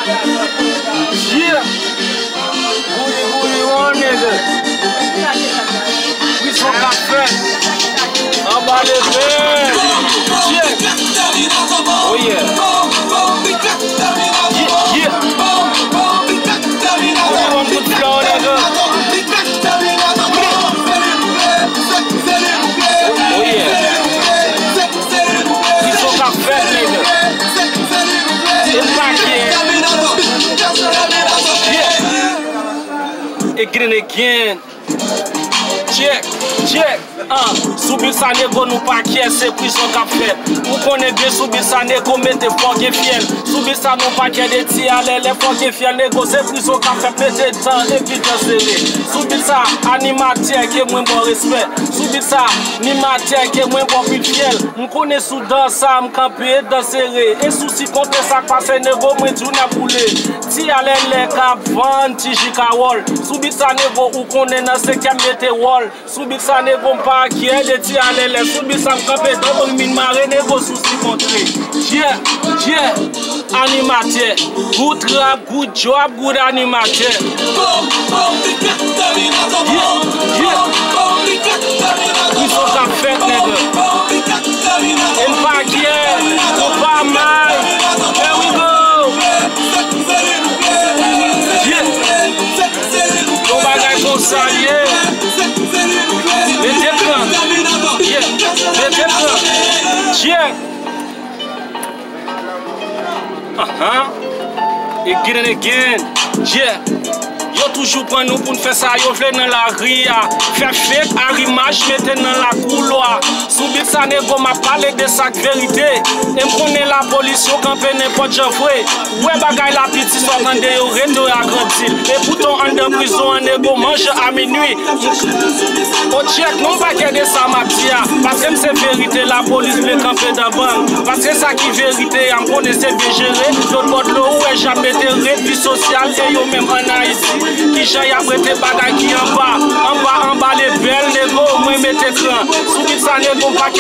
Yeah. Booty one nigga. We so café. En bas les verres. Yeah. Oh yeah. Yeah. One good flow nigga. Oh yeah. We so café nigga. It's back here. Again. Check. Soubi sa nego nou pa kye se prison kap fet. Ou konen bien soubi sa nego mette fok e fiel. Soubi sa nou pa kye de ti alele fok e fiel. Nego se prison kap fet mette tan evite sere. Soubi sa animatien ke mwen bon respect. Soubi sa animatien ke mwen bon pil fiel. M konen sou dansa m kampe dan sere. E sou si konte sak pase nego mwen djou na boule. Ti alele kap van ti jika wol. Soubi sa nego ou konen nan se kem mette wol. Soubi sa nego mpa qui est de ti alele. Soubi sa mkampe don min mare nego sou si montre. Yeah. Animateur. Good rap, good job, good animateur. Yeah. We so ka fet nigga. En pa kye, ou pa mal. Here we go. Yeah. Ton bagay kon sa, yeah. Yeah. Again. Yeah. Yo toujours prend nous pour nous faire ça, yo vle dans la ria. Faire fake arrimage, mettre dans la couloir. Soubit ça nego m'a parlé de sa vérité. Et m'konne la police yo campé n'importe janvoué. Ouais bagay la petite soit tande yo reto a grandi. Et pourtant en de prison nego mange à minuit. Au check non pas que de ça m'a dit parce que c'est vérité la police veut camper dans banque. Parce que ça qui vérité, on connaît c'est bien géré. L'autre bord l'eau ouais jamais de répit social et yo même en Haïti. Qui j'ai apprêté bagay qui en bas les belles nego, moi mettez cran. Soubit ça nego pas